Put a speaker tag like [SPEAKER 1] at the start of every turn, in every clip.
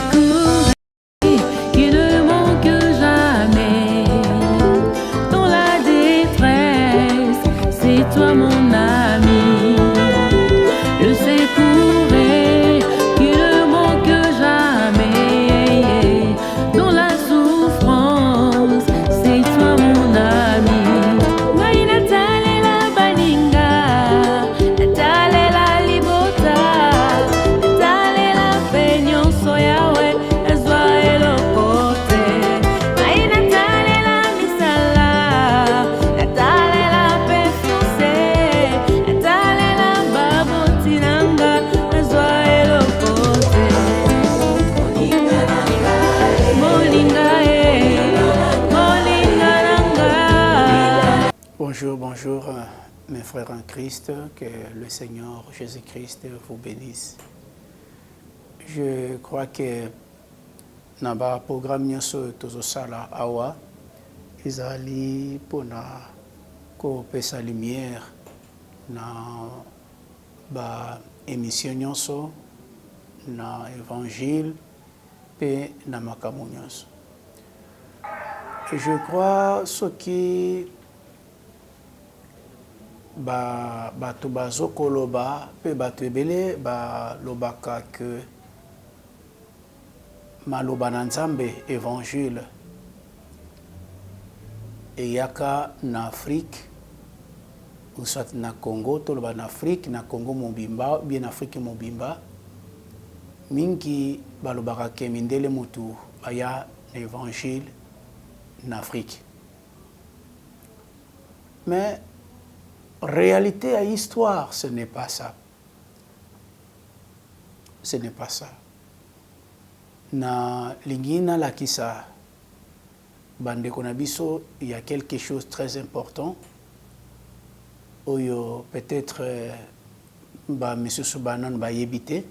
[SPEAKER 1] secours qui ne manque jamais. Dans la détresse, c'est toi mon ami. Le secours qui ne manque jamais. Dans la souffrance, c'est toi mon ami. Waina talela baninga, talela libota, talela penyon soyawe, ezwa elokote. Waina talela misala, talela pefuse, talela babotinanga, ezwa elokote.
[SPEAKER 2] Bonjour, bonjour mes frères en Christ, que le Seigneur Jésus-Christ vous bénisse. Je crois que dans le programme nyonso tozosala awa ezali pona kopesa lumière na ba émission nyonso na évangile pe na makambo nyonso. Je crois ce qui bato bazokoloba pe bato ebele balobaka que maloba na Nzambe évangile eyaka na Afrique ou soit na Congo, toloba na Afrique, na Congo mobimba, bien Afrique mobimba mingi balobaka ke mindele mutu baya na évangile en Afrique. Mais réalité à histoire, ce n'est pas ça. Ce n'est pas ça. Na lingina la kisa bande konabiso, il y a quelque chose de très important. Oyo peut-être ba monsieur Soubanan ba yebite,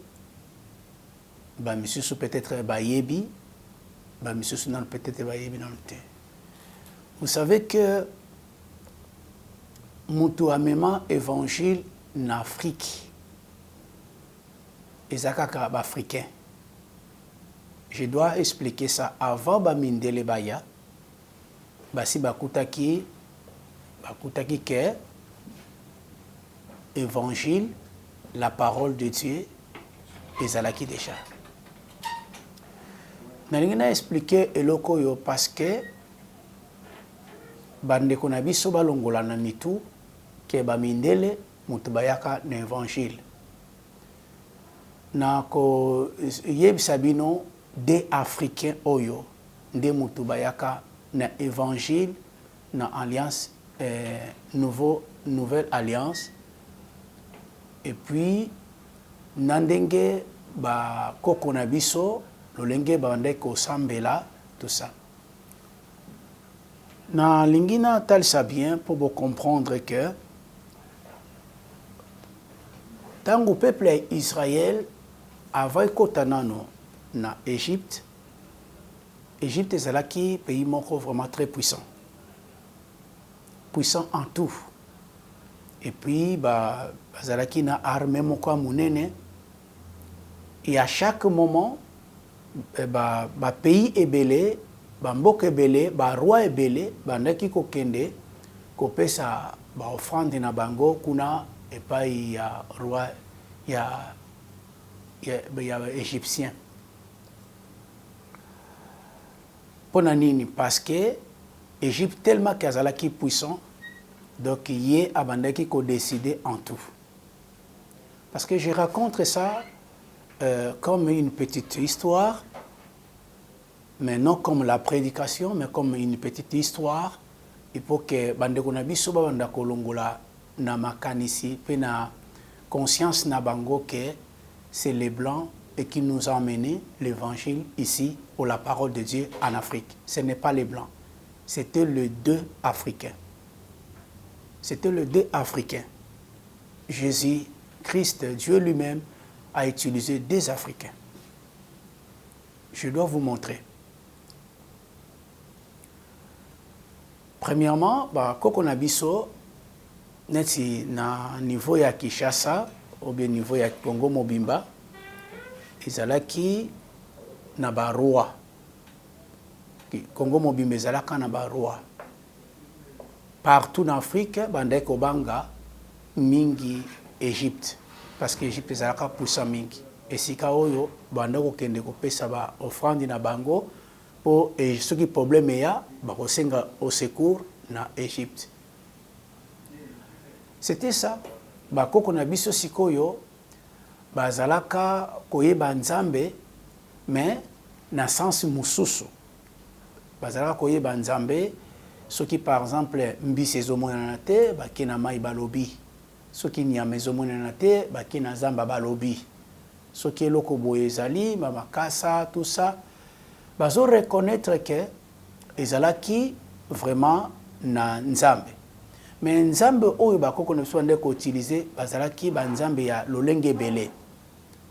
[SPEAKER 2] ba monsieur Sou peut-être ba yebi, ba monsieur Sounan peut-être ba yebi dans le thé. Vous savez que mutu amema évangile en Afrique ezakaka africain. Je dois expliquer ça avant bamindele baya basi bakutaki que évangile, la parole de Dieu ezalaki déjà. Nalingina expliquer eloko yo parce que bandeko na biso balongola na mitu ke bamindele mutu bayaka na évangile. Na ko yebisa bino des africains oyo nde mutu bayaka na évangile na alliance nouvelle alliance. Et puis nandenge ba koko na biso lolenge bande ko sambela tout ça. Na lingina talisa bien pour vous comprendre que tant que le peuple Israël avait kotanano na Égypte, Égypte est un pays vraiment très puissant. Puissant en tout. Et puis bazalaki na armée moko munene, et à chaque moment pays ebele bamboka ebele roi ebele bandaki kokende kopesa offrande na bango kuna epai ya roi ya égyptien. Pona nini? Parce que Égypte tellement qu'azalaki puissant, donc yé abandaki ko décider en tout. Parce que je raconte ça comme une petite histoire, mais non comme la prédication, mais comme une petite histoire. Il faut que bandeko na biso banda kolongola na makanisi pe na conscience na bango que c'est les blancs et qui nous ont amené l'évangile ici pour la parole de Dieu en Afrique. Ce n'est pas les blancs, c'était les deux Africains. C'était les deux Africains. Jésus-Christ, Dieu lui-même, a utilisé des Africains. Je dois vous montrer. Premièrement, koko na biso neti na niveau ya Kinshasa ou bien niveau ya Congo Mobimba, ezalaki na ba roi. Congo mobimba ezalaka na ba roi. Partout en Afrique, bandai kobanga mingi Égypte. Parce que Égypte ezalaka puissant mingi. Esika oyo bandai kokende kopesa ba offrande na bango po ceux qui problème ya ba kosenga au secours na Égypte. C'était ça. Ba koko na biso sikoyo bazalaka koyeba nzambe mais na sens mususu. Bazalaka koyeba nzambe soki par exemple mbisi ezomonana te bakina mai balobi. Soki nyama ezomonana te bakina zamba balobi. Soki eloko boye ezali makasa tout ça bazo reconnaître que ezalaki vraiment na nzambe. Mais nzambe oyo bakoko na biso ndeko utiliser bazalaki ba nzambe ya lolenge belé.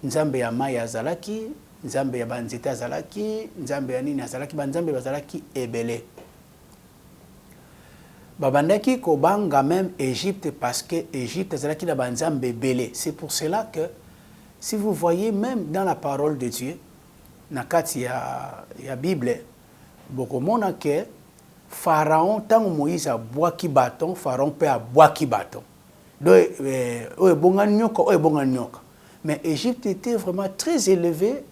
[SPEAKER 2] Nzambe ya mai azalaki, nzambe ya banzete azalaki, nzambe ya nini azalaki, ba nzambe bazalaki ebelé. Babandaki kobanga même Égypte parce que Égypte azalaki na ba nzambe belé. C'est pour cela que si vous voyez même dans la parole de Dieu na kati ya Bible bokomona ke Pharaon tango Moïse a boaki bâton, Pharaon peut a boaki bâton. Donc bonga nyoka. Mais Égypte était vraiment très élevé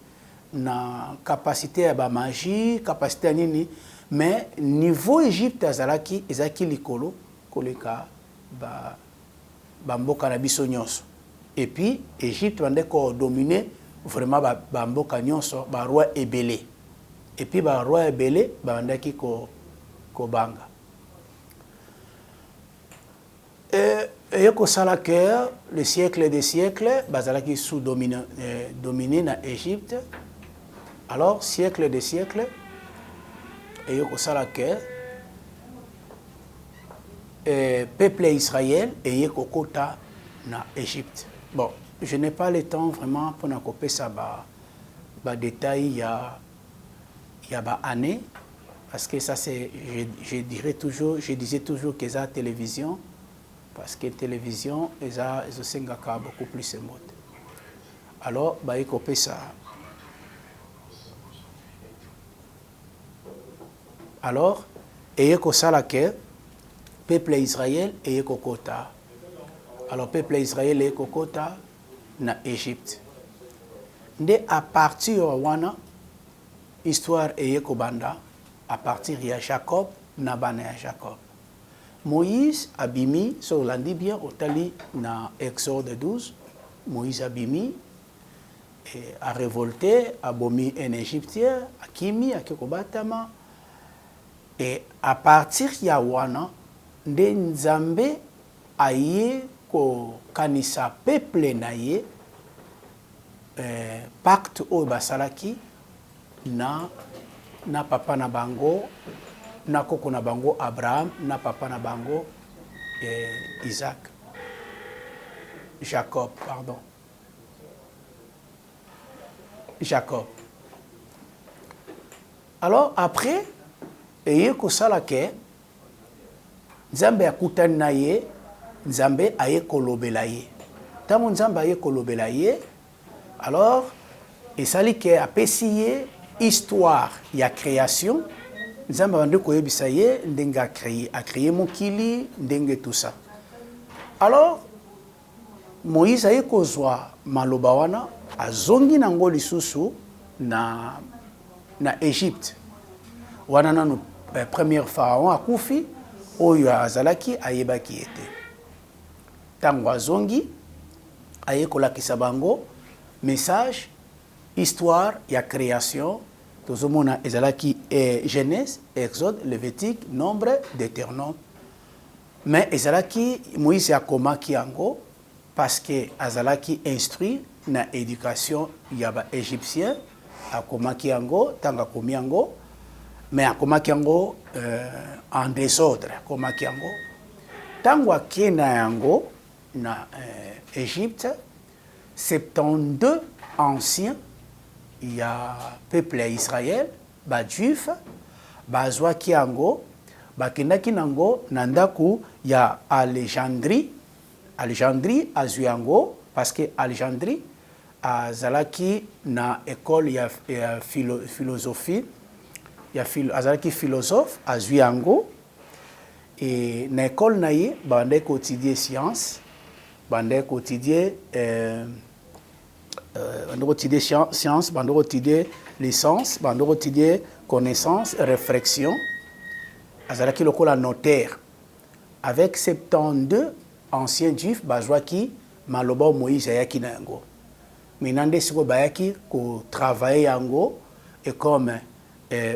[SPEAKER 2] na capacité à ba magie, capacité à nini, mais niveau Égypte azalaki ezaki likolo koleka ba mboka na biso nyonso. Et puis Égypte bande ko dominer vraiment ba mboka nyonso ba roi ebelé. Et puis ba roi ebelé bandaki ko banga. Et ko sala que le siècle des siècles bazalaki sous dominé na Égypte. Alors siècle des siècles et ko sala que peuple Israël et ko kota na Égypte. Bon, je n'ai pas le temps vraiment pour na couper ça ba détail ya ba année. Parce que ça c'est, je disais toujours que ça télévision, parce que télévision, ça beaucoup plus de mode. Alors, bah, il copie ça. Alors, et il ça la que peuple Israël et kokota. Alors, peuple Israël et kokota na Égypte. Dès à partir wana histoire et kobanda. À partir de Jacob, Nabane à Jacob. Moïse abimi, sur l'andi bien, au tali, na Exode 12, Moïse abimi, a révolté, a bomi un Égyptien, a kimi, a kekobatama, et à partir de Yawana, de Nzambe, a ye, ko kanisa peuple na ye, pacte o basalaki, na papa na bango, na koko na bango Abraham, na papa na bango Isaac. Jacob, pardon. Jacob. Alors après, et ko sala ke Nzambe akutani na ye, Nzambe aye kolobela ye. Tango Nzambe aye kolobela ye, alors esali ke apesi ye histoire ya création, Nzambe bande koyebisa ye ndenge a créé mokili, ndenge tout ça. Alors Moïse aye kozwa maloba wana azongi nango lisusu na Égypte. Wana nanu premier pharaon akufi oyo azalaki ayebaki ete. Tango azongi aye kolakisa bango message histoire ya création. Tozomona ezalaki Genèse, Exode, Lévitique, Nombre, Deutéronome. Mais ezalaki Moïse akomaki yango parce que azalaki instruit na éducation yaba égyptien akomaki yango tanga komi yango mais akomaki yango en désordre akomaki yango tango akena yango na Égypte 72 anciens ya peuple ya Israël ba juif bazwaki yango bakendaki nango na ndaku ya Alexandrie azwi yango parce que Alexandrie azalaki na école ya philosophie azalaki philosophe azwi yango et na école na ye bandai quotidien science bandai quotidien science bandai quotidien licence bandai quotidien connaissance réflexion azalaki lokola notaire avec 72 anciens juifs bazwaki maloba Moïse ayaki na yango minande siko bayaki ko travailler yango et comme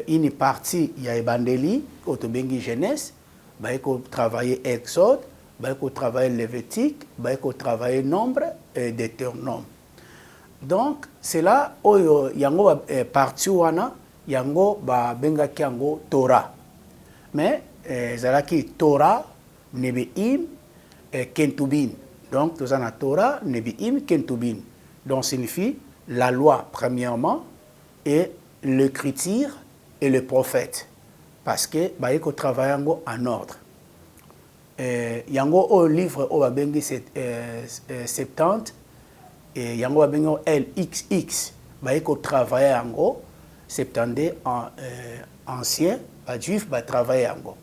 [SPEAKER 2] une partie ya ebandeli otobengi jeunesse bayako travailler exode bayako travailler lévitique bayako travailler nombre et Deutéronome. Donc c'est là oyo yango partie wana yango ba bengaki yango Torah mais zalaki Torah Nebi'im et Kentubin. Donc tout ça na Torah Nebi'im Kentubin. Donc signifie la loi premièrement et l'écriture et le prophète parce que bayeko travailler en ordre. Yango au livre au babengi 70 et yango babengi LXX bayeko travailler yango 70 ancien ba juif ba travailler yango.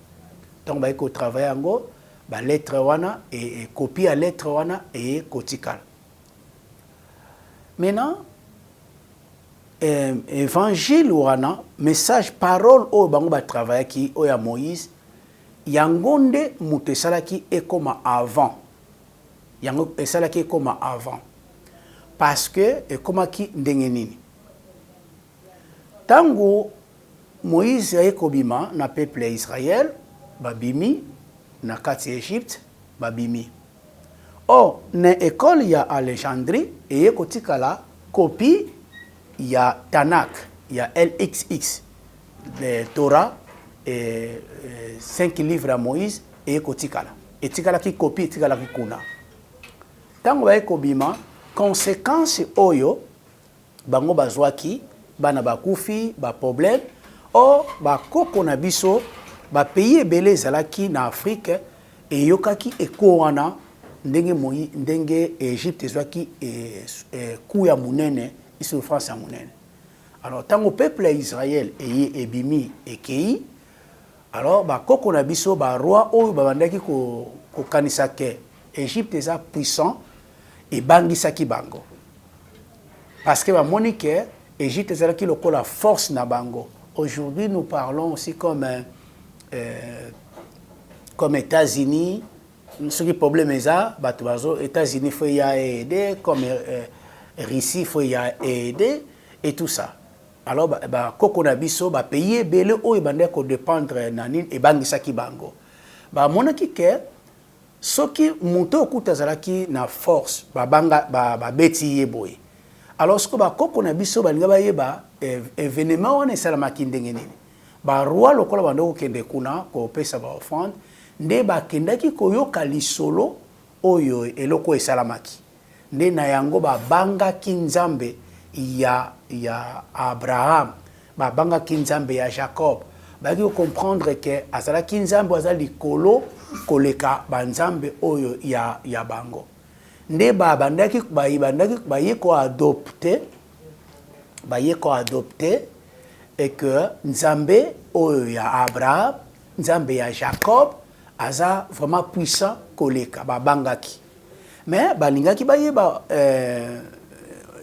[SPEAKER 2] Donc bayeko travailler yango ba lettre wana et copie à lettre wana et kotikal. Maintenant évangile wana message parole au bango ba travailler ki o ya Moïse yangonde muto esalaki ekoma avant yango esalaki ekoma avant parce que ekomaki ndenge nini tango Moïse ekobima na peuple ya Israël babimi na kati Égypte babimi or na école ya Alexandrie et kotikala copie ya Tanakh ya LXX le Torah et 5 livres à Moïse et kotikala etikala ki copie etikala ki kuna tango ba ekobima conséquence oyo bango bazwaki bana bakufi ba problème or ba koko na biso ba pays ebele ezalaki na Afrique et yokaki ekowana ndenge Égypte ezwaki ku ya munene souffrance ya munene. Alors tango peuple ya Israël ebimi ekei alors ba koko na biso ba roi oyo babandaki ko kanisa ke Égypte eza puissant et bangisaki bango parce que ba monique Égypte ezalaki lokola force na bango. Aujourd'hui nous parlons aussi comme États-Unis. Ce qui est problème est ça, États-Unis faut y aider, comme Russie faut y aider et tout ça. Alors koko na biso ba payer belé oyo bande ko dépendre nani et bangisa ki bango. Ba monaki ke soki muto okuta zalaki na force ba banga ba beti yeboye. Alors ce que ba koko na biso balinga ba yeba événement wana salamaki ndenge nini. Ba roi lokola bande ko kende kuna ko pesa ba offrande nde bakendaki koyoka lisolo oyo eloko esalamaki nde na yango babangaki nzambe ya Abraham babangaki nzambe ya Jacob baki comprendre que azalaki nzambe aza likolo koleka banzambe oyo ya bango nde babandaki bayeko adopter et que nzambe oyo ya Abraham nzambe ya Jacob aza vraiment puissant koleka babangaki mais balingaki bayeba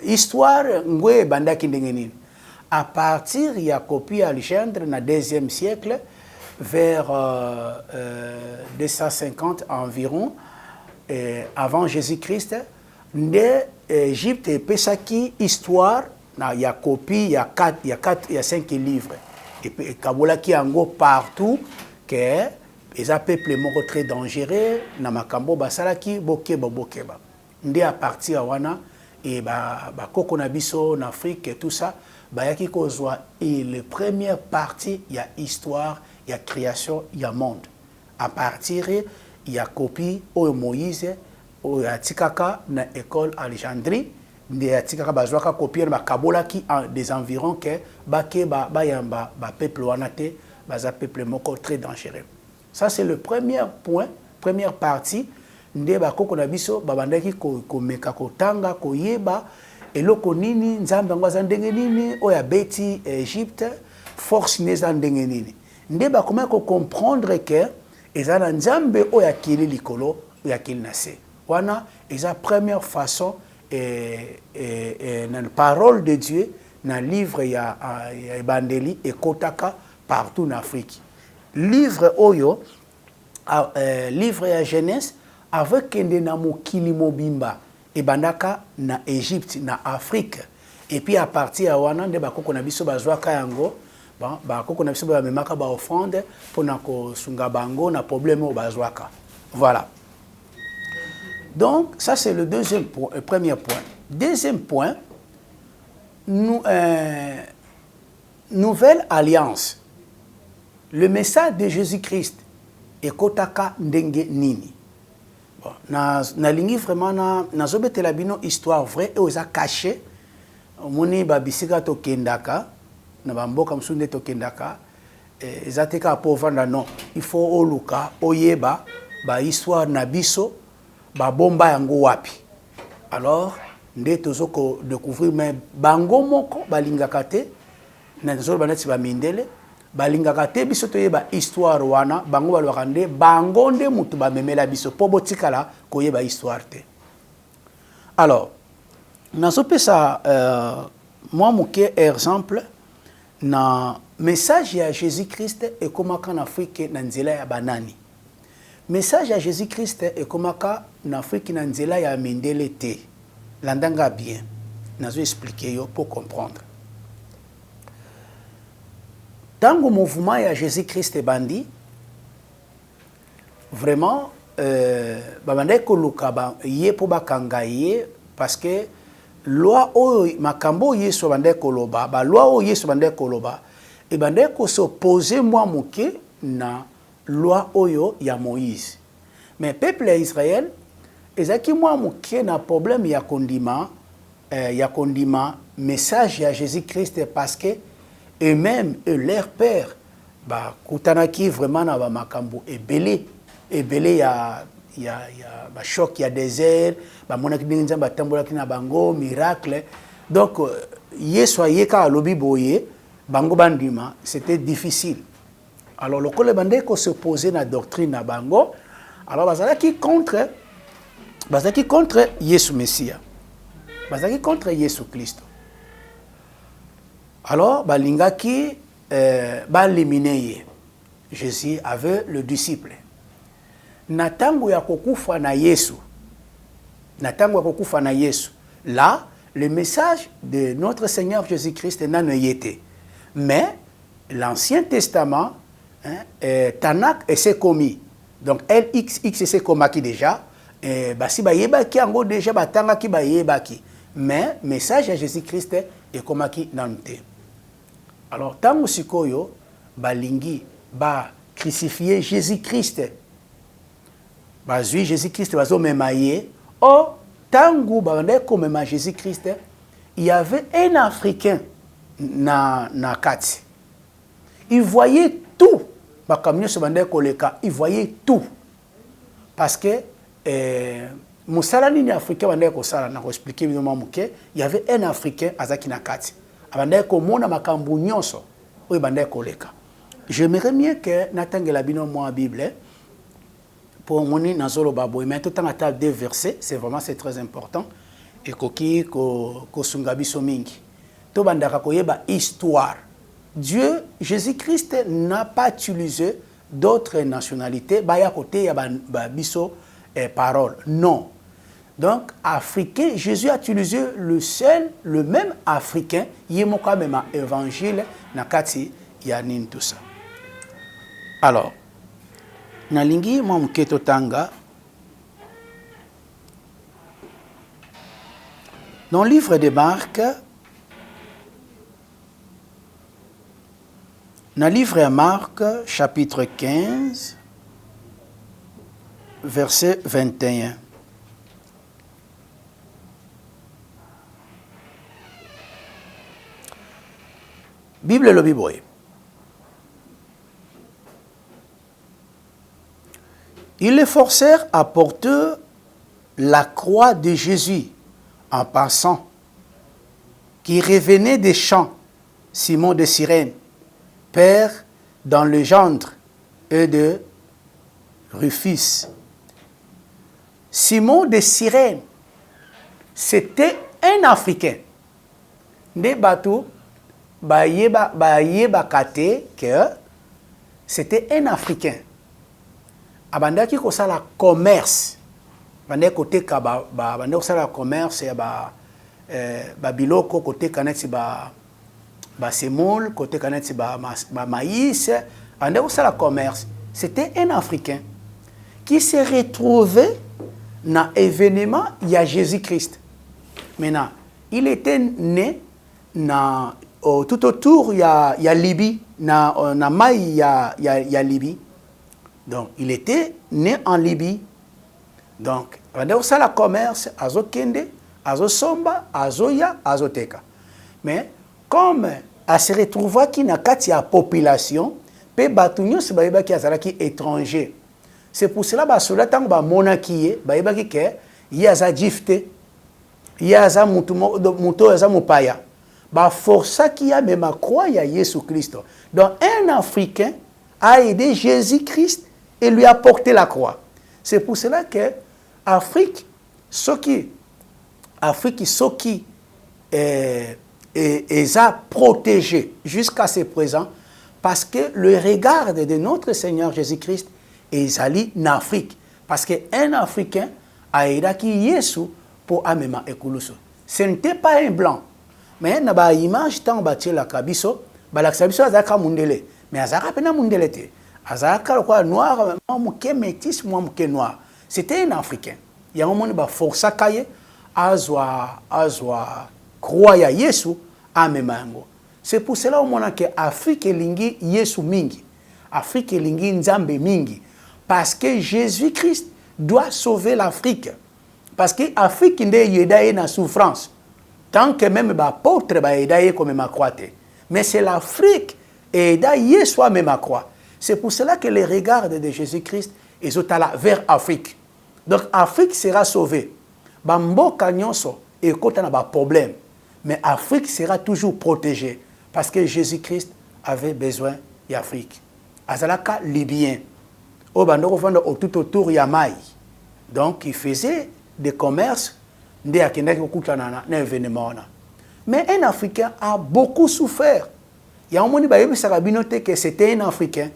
[SPEAKER 2] histoire ngwe bandaki ndenge nini à partir ya copie Alexandre na 2e siècle vers 250 environ avant Jésus-Christ nde Égypte pesaki histoire na ya copie ya 5 livres et kabolaki yango partout que les peuple moko très dangereux na makambo basalaki bokeba nde à partir wana et ba koko na biso en Afrique et tout ça bayaki kozwa et la première partie ya histoire ya création ya monde à partir ya copie o Moïse o atikaka na école Alexandrie nde atikaka bazwaka copie na kabolaki des environs que bakeba bayamba ba peuple wana te baza peuple moko très dangereux. Ça, c'est le premier point, première partie. Nde ba koko na biso babandaki ko meka ko tanga ko yeba eloko nini nzambe yango aza ndenge nini oyo abeti Egypte force ne eza ndenge nini nde bakomaki kocomprendre ke eza na nzambe oyo akili likolo oyo akili na se wana eza première façon na parole de Dieu na livre ya ebandeli ekotaka partout na Afrique livre oyo livre ya Genèse avec kende na mokili mobimba ebandaka na Égypte na Afrique et puis à partir ya wana nde bakoko na biso bazwaka yango bon bakoko na biso bamemaka ba offrande pona ko sunga bango na problème o bazwaka voilà donc ça c'est le premier point deuxième point nouvelle alliance le message de Jésus-Christ ekotaka ndenge nini bon na lingi vraiment na zobetela bino histoire vraie et oza caché moni babisika to kendaka na bamboka msunde to kendaka ezateka povanda non il faut oluka oyeba ba histoire na biso ba bomba yango wapi alors nde tozoko découvrir mais bango moko balingaka te na zolo banati ba mindele balingaka te biso toyeba histoire wana bango balwaka nde bango nde mutu bamemela biso po botikala koyeba histoire te alors nazopesa moi moke exemple na message ya Jésus-Christ ekomaka na Afrique na nzela ya banani message ya Jésus-Christ ekomaka na Afrique na nzela ya mindele te landanga bien nazo expliquer yo pour comprendre tango mouvement ya Jésus-Christ bandi vraiment babandai koluka ye po bakanga ye parce que loi o makambo yeso bandai koloba ba loi o yeso bandai koloba e bandai ko s'opposer moi moke na loi oyo ya Moïse mais peuple ya Israël ezaki moi moke na problème ya kondima message ya Jésus-Christ parce que et même leur père ba kutanaki vraiment na ba makambo ebele ya ba choc ya désert ba monaki ndinza ba tambolaki na bango miracle donc yeso ayeka alobi boye bango bandima c'était difficile alors le kole bande ko se poser na doctrine na bango alors bazalaki contre Yesu Messia bazalaki contre Yesu Christ alors balingaki baliminer Jésus avait le disciple natango ya kokufa na Yesu là le message de notre Seigneur Jésus-Christ n'a été mais l'Ancien Testament Tanakh et c'est commis donc LXX c'est commis déjà basi bayebaki ango déjà batanga ki bayebaki mais message à Jésus-Christ est commis nante alors tango sikoyo balingi ba crucifier Jésus-Christ bazui Jésus-Christ bazo memaye oh tango bandé comme Jésus-Christ il y avait un Africain na kati il voyait tout bakamyo se bandé koleka il voyait tout parce que musala nini africain bandé ko sala na ko expliquer bino muke il y avait un Africain azaki na kati bandé ko mona makambu nyonso oyo bandé koleka j'aimerais bien que natangela bino moi Bible pour moni nazolo babo mais tout temps à deux versets c'est très important et koki ko sunga biso mingi to bandaka koyeba histoire Dieu Jésus-Christ n'a pas utilisé d'autres nationalités baya côté ya biso parole non donc africain Jésus a utilisé le même africain yemoka même évangile nakati ya nini tout ça alors nalingi mwa mketo tanga dans le livre de Marc dans le livre de Marc chapitre 15 verset 21 Bible le Bible ils les forcèrent à porter la croix de Jésus en passant qui revenait des champs, Simon de Cyrène, père dans le gendre et de Rufus. Simon de Cyrène, c'était un Africain. Des bateaux, que c'était un Africain. Abandaki ko sala commerce. Bande côté ka bande ko sala commerce ba biloko côté kaneti ba semoule côté kaneti ba maïs, bande ko sala commerce. C'était un Africain qui s'est retrouvé dans l'événement il y a Jésus-Christ. Maintenant, il était né tout autour il y a Libye, na Maï il y a Libye. Donc, il était né en Libye. Donc, pendant ça, le commerce, azo kende, azo somba, azo ya, azo teka. Mais, comme elle se retrouve qui n'a qu'à la population, pe batunyo se baïba qui a qui étranger. C'est pour cela que cela tant ba monaki baïba qui ke yaza jifte, yaza muto yaza mupaya. Ba força qui a même croire ya Jésus Christ. Donc, un Africain a aidé Jésus-Christ et lui a porté la croix. C'est pour cela que Afrique, ce qui est protégé jusqu'à ce présent, parce que le regard de notre Seigneur Jésus-Christ est allé en Afrique. Parce qu'un Africain a aidé Jésus pour amener Ekulusu. Ce n'était pas un blanc. Mais dans l'image, tant que la kabiso, la kabiso a zaka mundele. Mais a zaka pena mundele te. Azaka quoi noir, moi mouké métis, moi mouké noir. C'était un Africain. Il y a un moment où força kaye azwa croire à Yesu à memango. C'est pour cela au moment que Afrique lingi Yesu mingi. Afrique lingi nzambe mingi. Parce que Jésus-Christ doit sauver l'Afrique. Parce que l'Afrique n'est pas dans la souffrance. Tant que même les apôtres sont comme ma croix. Mais c'est l'Afrique et d'ailleurs soit même à croix. C'est pour cela que les regards de Jésus-Christ sont vers l'Afrique. Donc l'Afrique sera sauvée. Bamboka nyonso et kota na ba problème. Mais l'Afrique sera toujours protégée. Parce que Jésus-Christ avait besoin de l'Afrique. Azalaka libyen. Au bandoko vendre tout autour Yamaï. Donc il faisait des commerces. Mais un Africain a beaucoup souffert. Il y a un moment où que c'était un Africain.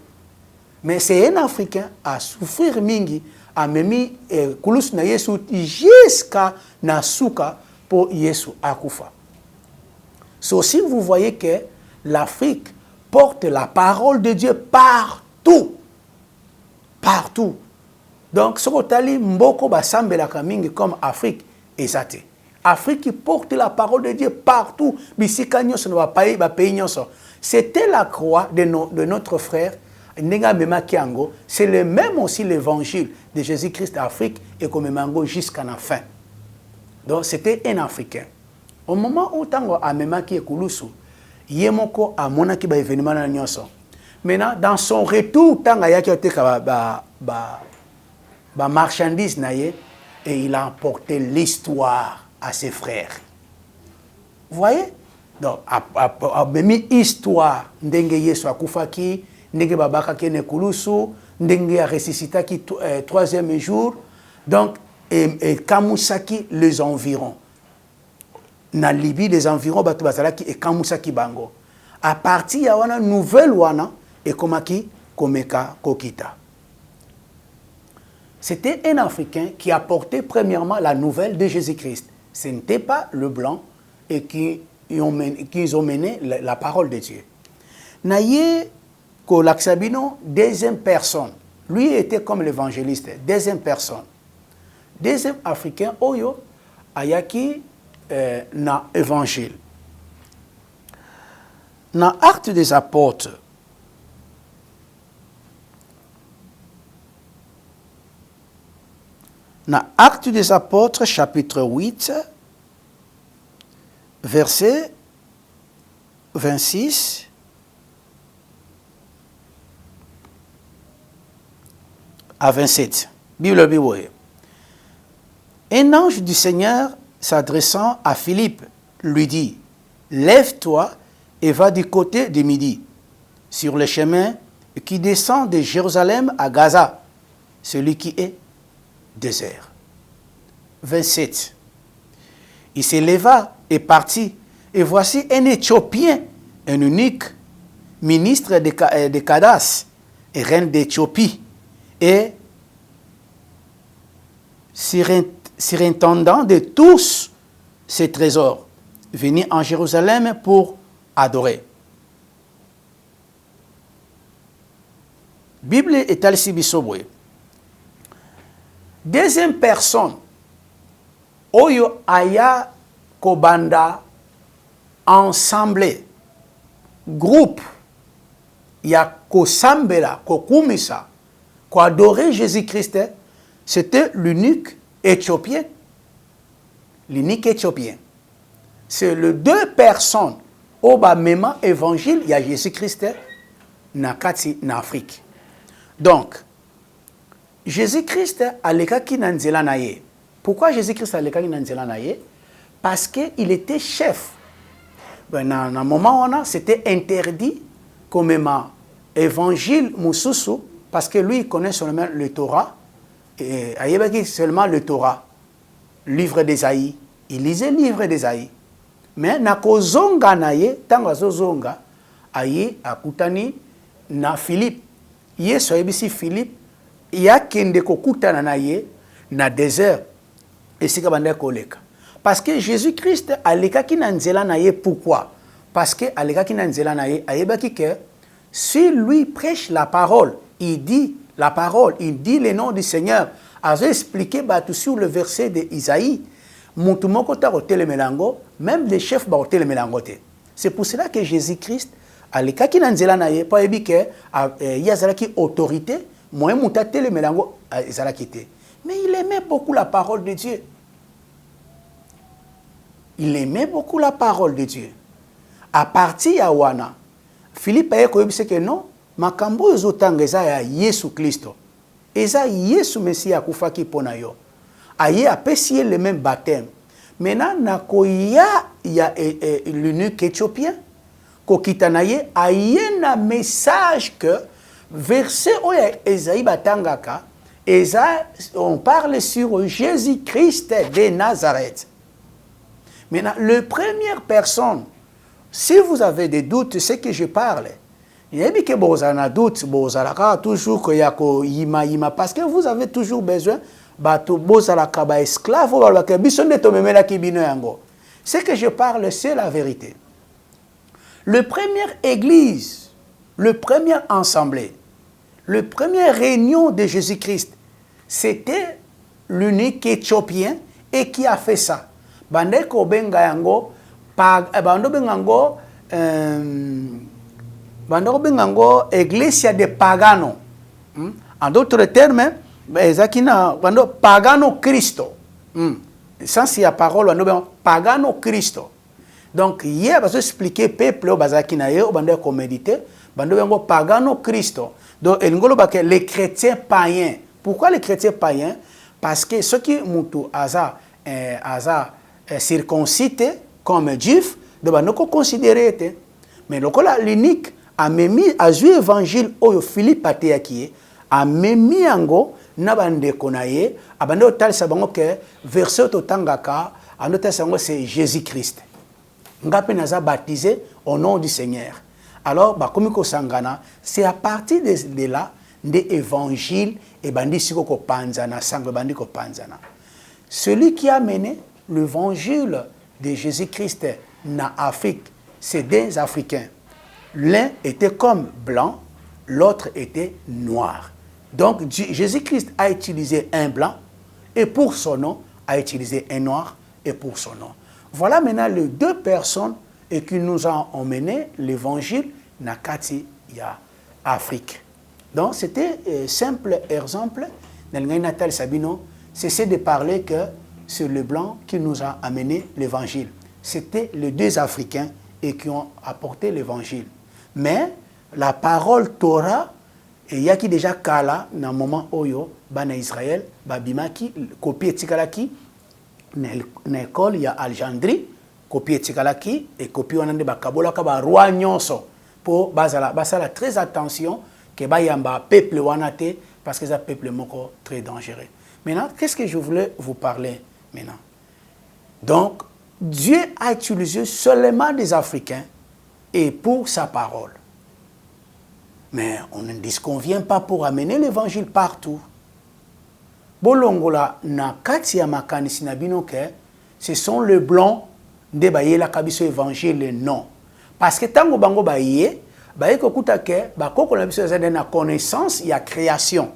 [SPEAKER 2] Mais c'est un Africain a souffert mingi, a mis kulus na Yesu jusqu'à Nasuka pour Yesu akufa. So, si vous voyez que l'Afrique porte la parole de Dieu partout. Partout. Donc, ce que mboko basambela kamingi comme Afrique. Afrique qui porte la parole de Dieu partout. C'était la croix de notre frère. C'est le même aussi l'évangile de Jésus-Christ d'Afrique et comme mango jusqu'à la fin. Donc c'était un Africain. Au moment où tango amema ki ekulusu, yemoko amona ki ba événement na nyonso. Maintenant dans son retour tango yaki oteka ba marchandise na ye. Et il a apporté l'histoire à ses frères. Vous voyez? Donc, a mis histoire. Ndenge Yesu akufaki, ndenge babaka kene kulusu, ndenge a ressuscité qui troisième jour. Donc, et kamusaki les environs. Na Libye, les environs, batu bazalaki et kamusaki bango. À partir ya wana nouvelle wana, et komaki komeka kokita. C'était un Africain qui apportait premièrement la nouvelle de Jésus-Christ. Ce n'était pas le blanc et qui ont mené la parole de Dieu. Naye Kolaksabino, deuxième personne. Lui était comme l'évangéliste, deuxième personne. Deuxième Africain, Oyo, Ayaki, na évangile. Dans Actes des Apôtres, dans Actes des Apôtres, chapitre 8, verset 26 à 27. Bible Bible. Un ange du Seigneur s'adressant à Philippe lui dit, lève-toi et va du côté de midi, sur le chemin qui descend de Jérusalem à Gaza, celui qui est désert. 27. Il se leva et partit, et voici un Éthiopien, un eunuque, ministre de Candace, et reine d'Éthiopie, et surintendant de tous ses trésors, venu en Jérusalem pour adorer. Bible est ici bisobwe. Deuxième personne, oyo aya kobanda ensemble, groupe, ya kosambela, kokumisa, ko adorer Jésus-Christ, c'était l'unique éthiopien. L'unique éthiopien. C'est les deux personnes au bas même évangile, il y a Jésus-Christ na kati na Afrique. Donc, Jésus-Christ a l'ékaki na nzela na ye. Pourquoi Jésus-Christ a l'ékaki na nzela na ye? Parce qu'il était chef. Dans un moment où c'était interdit comme même évangile mususu, parce que lui il connaît seulement le Torah, et il seulement le Torah, livre d'Ésaïe. Il lisait le livre d'Ésaïe. Mais na kozonga na ye, tango azozonga, aye akutani na Philippe. Ye soyebisi Philippe, ya kende kokutana na ye na désert. Et c'est kabanda koleka. Parce que Jésus-Christ aleka ki na nzela na ye, pourquoi? Parce que aleka ki na nzela na ye, ayebaki que si lui prêche la parole, il dit la parole, il dit le nom du Seigneur, a expliqué sur le verset d'Isaïe, même les chefs barotel melangote. C'est pour cela que Jésus-Christ a les kaki nanzela naye pas ebi que yazalaki autorité moi mutate le melango ezalaki. Mais il aimait beaucoup la parole de Dieu. Il aimait beaucoup la parole de Dieu. À partir ya wana Philippe a dit que non, makambo ezotanga eza ya Yesu Kristo. Eza Yesu Messia akufaki pona yo. Aye apprécié le même baptême. Maintenant, nakoya ya l'eunuque éthiopien, kokitanaye aye na message que verset oya Esaïe batangaka, on parle sur Jésus-Christ de Nazareth. Maintenant, la première personne, si vous avez des doutes, c'est que je parle. Il y a que vous avez des doutes, vous avez toujours que yima, parce que vous avez toujours besoin esclave. Ce que je parle, c'est la vérité. Le première église, le premier assemblée, le premier réunion de Jésus-Christ, c'était l'unique éthiopien et qui a fait ça. Bandeko benga yango, bando bengango, Iglesia de Pagano. En d'autres termes, Pagano Christo. Sans si la parole, Pagano Christo. Donc, hier, je vais expliquer peuple, on méditer, Pagano Christo. Donc, les chrétiens païens. Pourquoi les chrétiens païens? Parce que ceux qui sont circoncis comme juifs, ils considérés. Mais l'unique a mis à jouer l'évangile au Philippe Patéaki, a mis ango na bande konaye, a bande otal sabango que verset otangaka, en otal sabango c'est Jésus-Christ. Ngapi naza baptisé au nom du Seigneur. Alors, komiko sangana, c'est à partir de là, de l'évangile et bandi siko ko panzana, sangue bandi ko panzana. Celui qui a mené l'évangile de Jésus-Christ na Afrique, c'est des Africains. L'un était comme blanc, l'autre était noir. Donc Jésus-Christ a utilisé un blanc et pour son nom a utilisé un noir et pour son nom. Voilà maintenant les deux personnes et qui nous ont emmené l'évangile Nakati ya Afrique. Donc c'était un simple exemple. Natal Sabino, c'est de parler que c'est le blanc qui nous a amené l'évangile. C'était les deux Africains et qui ont apporté l'évangile. Mais la parole Torah, il y a qui déjà kala dans le moment oyo bana Israël babimaki copie tikalaki na école il y a Alexandrie copie etikalaki et copie wana nde bakabolaka ba roi nyonso pour basala très attention que bayamba peuple wana te parce que c'est un peuple moko très dangereux. Maintenant, qu'est-ce que je voulais vous parler maintenant? Donc, Dieu a utilisé seulement des Africains et pour sa parole. Mais on ne disconvient pas pour amener l'évangile partout. Bolongola na kati ya makanisi na bino ke ce sont les blancs de baye la kabiso évangile non. Parce que tango bango baye ko kuta ke bakoko na biso za na connaissance ya création.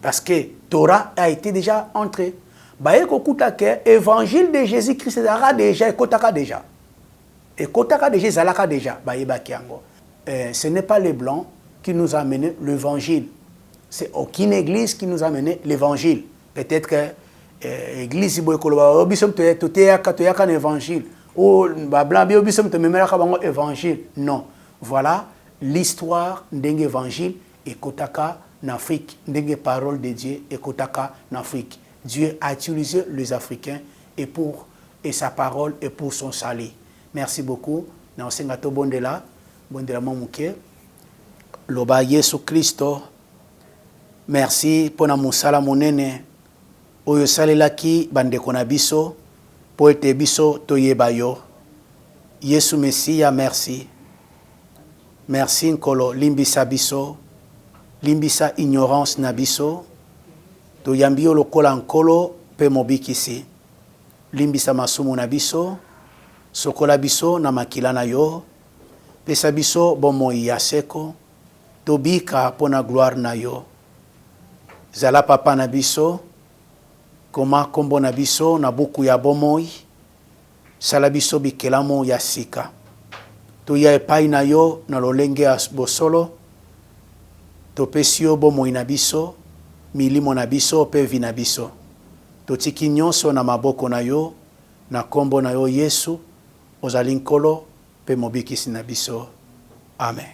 [SPEAKER 2] Parce que Torah a été déjà entré. Baye ko kuta ke évangile de Jésus-Christ zara déjà ekotaka déjà. Ekotaka déjà zalaka déjà baye bakiango. Ce n'est pas les blancs qui nous ont amené l'évangile. C'est aucune église qui nous a amené l'évangile. Peut-être que l'église si boykoloba obisom toyaka l'évangile ou blanc bi obisom to memelaka bango évangile. Non. Voilà l'histoire d'un évangile et kotaka en Afrique, d'une parole de Dieu et kotaka en Afrique. Dieu a utilisé les Africains et sa parole et pour son salut. Merci beaucoup. Na sengato bondela momuke. Loba Yesu Kristo. Merci pour na musala monene oyo salelaki bandeko na biso po ete biso toyeba yo. Yesu Mesia, merci. Merci nkolo limbisa biso, limbisa ignorance na biso. Toyambi yo lokola nkolo pe mobikisi. Limbisa masumu na biso, sokola biso na makila na yo. Pesa biso bomoi ya seko, tobika pona gloire na yo. Zala papa na biso, koma kombo na biso na buku ya bomoi, sala biso bikelamo ya sika. Toya epai na yo na lolenge ya bosolo, topesi yo bomoi na biso, milimo na biso pe vi na biso. Totiki nyonso na maboko na yo, na kombo na yo Yesu, ozali nkolo pe mobikisi na biso. Amen.